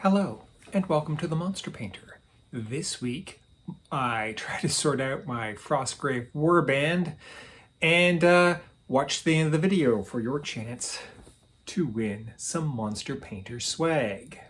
Hello, and welcome to the Monster Painter. This week, I try to sort out my Frostgrave Warband and watch the end of the video for your chance to win some Monster Painter swag.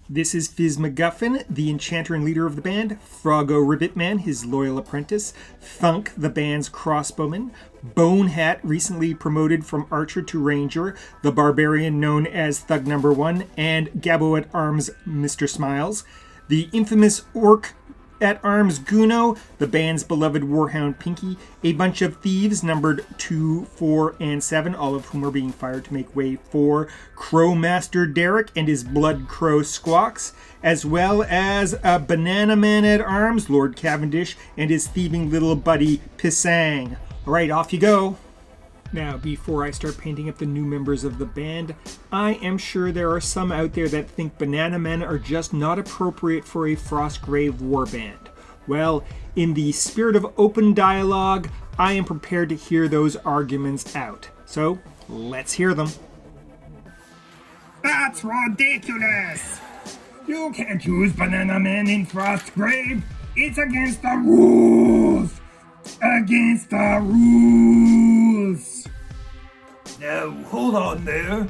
This is Fizz MacGuffin, the enchanter and leader of the band, Froggo Ribbitman, his loyal apprentice, Thunk, the band's crossbowman, Bonehat, recently promoted from archer to ranger, the barbarian known as Thug Number 1, and Gabbo at Arms, Mr. Smiles, the infamous orc at Arms Guno, the band's beloved warhound Pinky, a bunch of thieves numbered 2, 4, and 7, all of whom are being fired to make way for Crowmaster Derek and his blood crow Squaks, as well as a banana man at arms, Lord Cavendish, and his thieving little buddy Pisang. Alright, off you go. Now, before I start painting up the new members of the band, I am sure there are some out there that think banana men are just not appropriate for a Frostgrave warband. Well, in the spirit of open dialogue, I am prepared to hear those arguments out. So, let's hear them. That's ridiculous! You can't use banana men in Frostgrave. It's against the rules! Against the rules! Now, hold on there.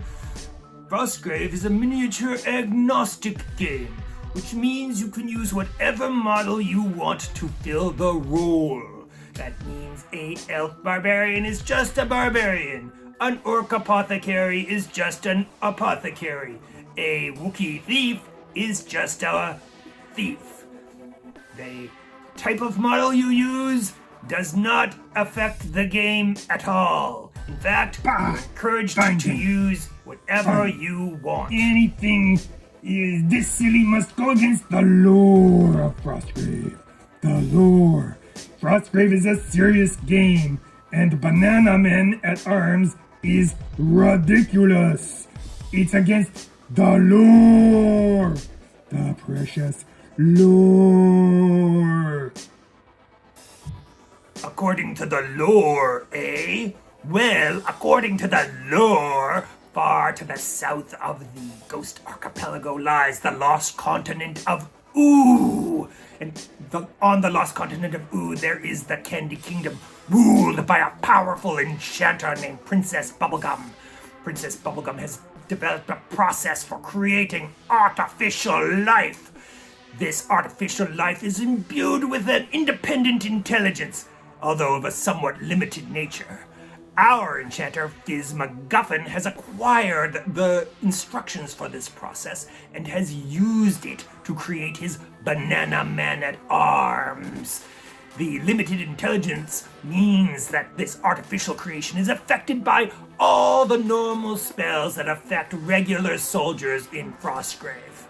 Frostgrave is a miniature agnostic game, which means you can use whatever model you want to fill the role. That means a elf barbarian is just a barbarian. An orc apothecary is just an apothecary. A Wookiee thief is just a thief. The type of model you use does not affect the game at all. In fact, you're encouraged to use whatever you want. Anything is this silly must go against the lore of Frostgrave. The lore. Frostgrave is a serious game, and banana men at arms is ridiculous. It's against the lore. The precious lore. According to the lore, eh? Well, according to the lore, far to the south of the Ghost Archipelago lies the lost continent of Oo. And on the lost continent of Oo, there is the Candy Kingdom, ruled by a powerful enchanter named Princess Bubblegum. Princess Bubblegum has developed a process for creating artificial life. This artificial life is imbued with an independent intelligence, although of a somewhat limited nature. Our enchanter, Fizz MacGuffin, has acquired the instructions for this process and has used it to create his banana man at arms. The limited intelligence means that this artificial creation is affected by all the normal spells that affect regular soldiers in Frostgrave.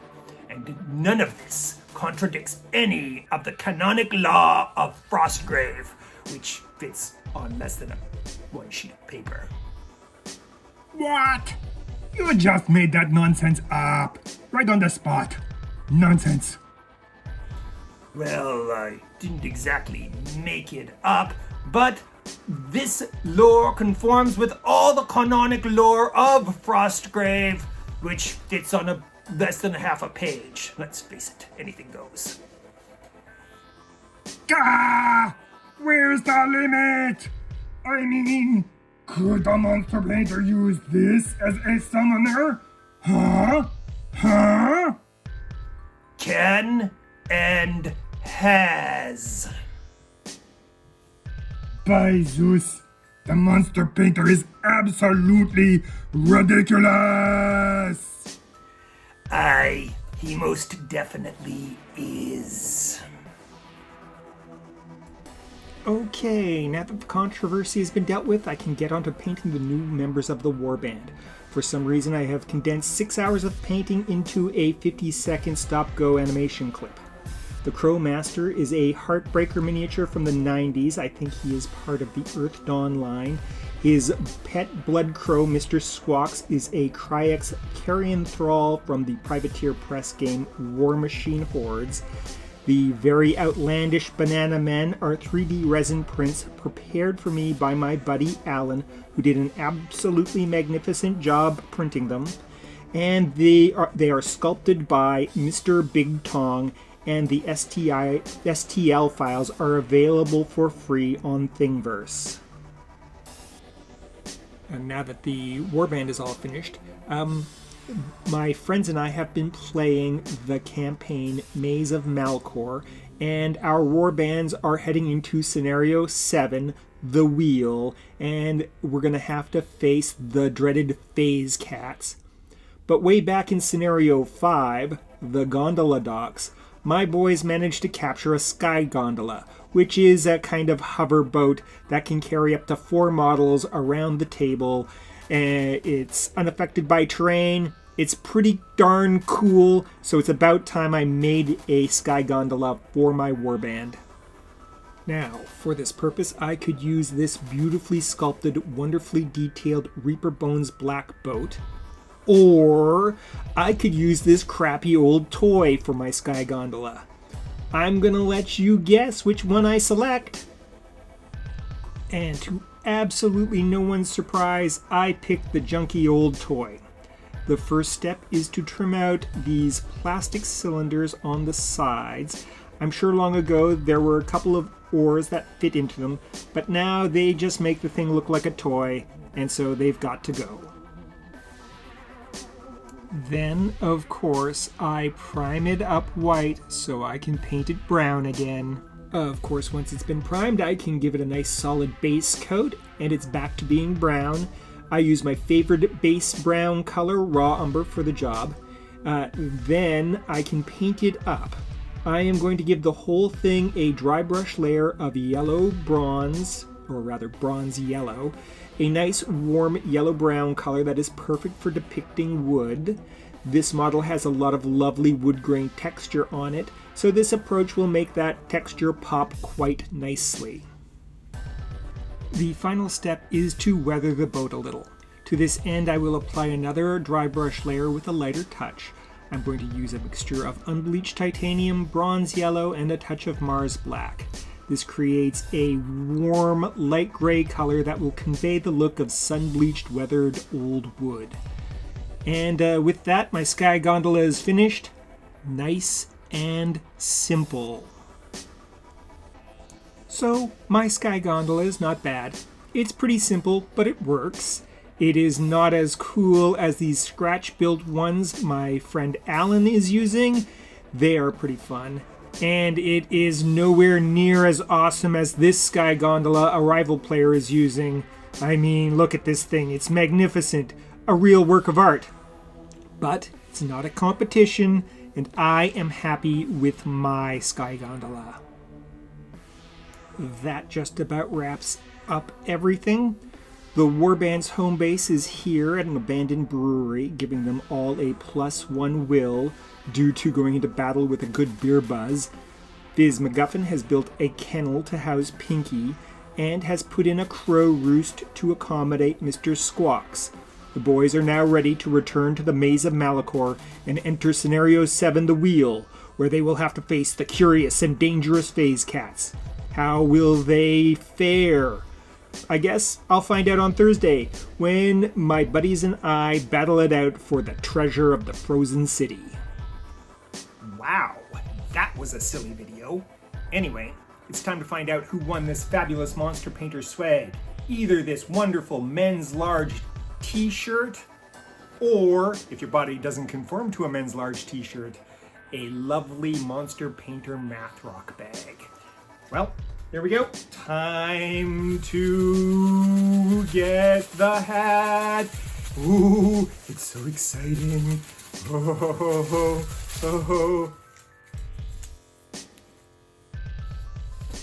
And none of this contradicts any of the canonic law of Frostgrave, which fits on less than one sheet of paper. What? You just made that nonsense up. Right on the spot. Nonsense. Well, I didn't exactly make it up, but this lore conforms with all the canonic lore of Frostgrave, which fits on less than half a page. Let's face it, anything goes. Gah! Where's the limit? I mean, could the Monster Painter use this as a summoner? Huh? Can and has. By Zeus, the Monster Painter is absolutely ridiculous! Aye, he most definitely is. Okay, now that the controversy has been dealt with, I can get on to painting the new members of the warband. For some reason, I have condensed 6 hours of painting into a 50-second stop-go animation clip. The Crow Master is a Heartbreaker miniature from the 90s. I think he is part of the Earth Dawn line. His pet blood crow, Mr. Squaks, is a Cryx carrion thrall from the Privateer Press game Warmachine Hordes. The very outlandish banana men are 3D resin prints prepared for me by my buddy Alan, who did an absolutely magnificent job printing them. and they are sculpted by MrBigTong, and the STL files are available for free on Thingiverse. And now that the Warband is all finished, my friends and I have been playing the campaign Maze of Malcor, and our Warbands are heading into Scenario 7, the Wheel, and we're going to have to face the dreaded phase cats. But way back in Scenario 5, the Gondola docks, my boys managed to capture a Sky Gondola, which is a kind of hover boat that can carry up to 4 models around the table. It's unaffected by terrain. It's pretty darn cool, so it's about time I made a Sky Gondola for my Warband. Now, for this purpose, I could use this beautifully sculpted, wonderfully detailed Reaper Bones black boat, or I could use this crappy old toy for my Sky Gondola. I'm gonna let you guess which one I select. And to absolutely no one's surprise, I picked the junky old toy. The first step is to trim out these plastic cylinders on the sides. I'm sure long ago there were a couple of oars that fit into them, but now they just make the thing look like a toy, and so they've got to go. Then, of course, I prime it up white so I can paint it brown again. Of course, once it's been primed, I can give it a nice solid base coat, and it's back to being brown. I use my favorite base brown color, Raw Umber, for the job. Then I can paint it up. I am going to give the whole thing a dry brush layer of yellow bronze, or rather bronze yellow, a nice warm yellow-brown color that is perfect for depicting wood. This model has a lot of lovely wood grain texture on it, so this approach will make that texture pop quite nicely. The final step is to weather the boat a little. To this end, I will apply another dry brush layer with a lighter touch. I'm going to use a mixture of unbleached titanium, bronze yellow, and a touch of Mars black. This creates a warm, light gray color that will convey the look of sun-bleached, weathered old wood. And with that, my Sky Gondola is finished. Nice and simple. So, my Sky Gondola is not bad. It's pretty simple, but it works. It is not as cool as these scratch-built ones my friend Alan is using. They are pretty fun. And it is nowhere near as awesome as this Sky Gondola a rival player is using. I mean, look at this thing. It's magnificent. A real work of art. But it's not a competition, and I am happy with my Sky Gondola. That just about wraps up everything. The Warband's home base is here at an abandoned brewery, giving them all a +1 will due to going into battle with a good beer buzz. Biz MacGuffin has built a kennel to house Pinky and has put in a crow roost to accommodate Mr. Squaks. The boys are now ready to return to the Maze of Malcor and enter Scenario 7, the Wheel, where they will have to face the curious and dangerous phase cats. How will they fare? I guess I'll find out on Thursday, when my buddies and I battle it out for the treasure of the frozen city. Wow, that was a silly video. Anyway, it's time to find out who won this fabulous Monster Painter swag. Either this wonderful men's large t-shirt, or, if your body doesn't conform to a men's large t-shirt, a lovely Monster Painter math rock bag. Well, here we go. Time to get the hat. Ooh, it's so exciting. Oh.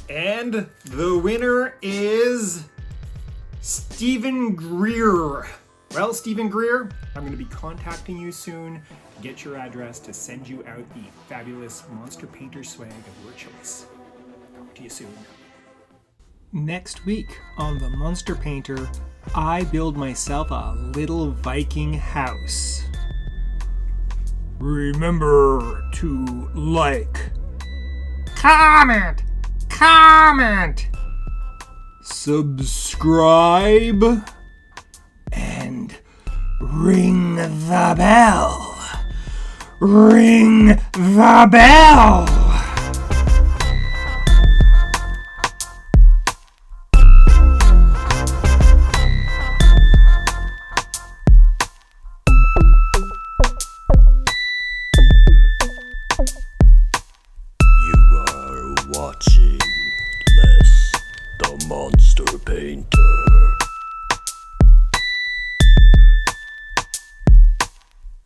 And the winner is Stephen Greer. Well, Stephen Greer, I'm going to be contacting you soon to get your address to send you out the fabulous Monster Painter swag of your choice. Talk to you soon. Next week on the Monster Painter, I build myself a little Viking house. Remember to like, comment, subscribe, and ring the bell. Ring the bell. You are watching Les the Monster Painter.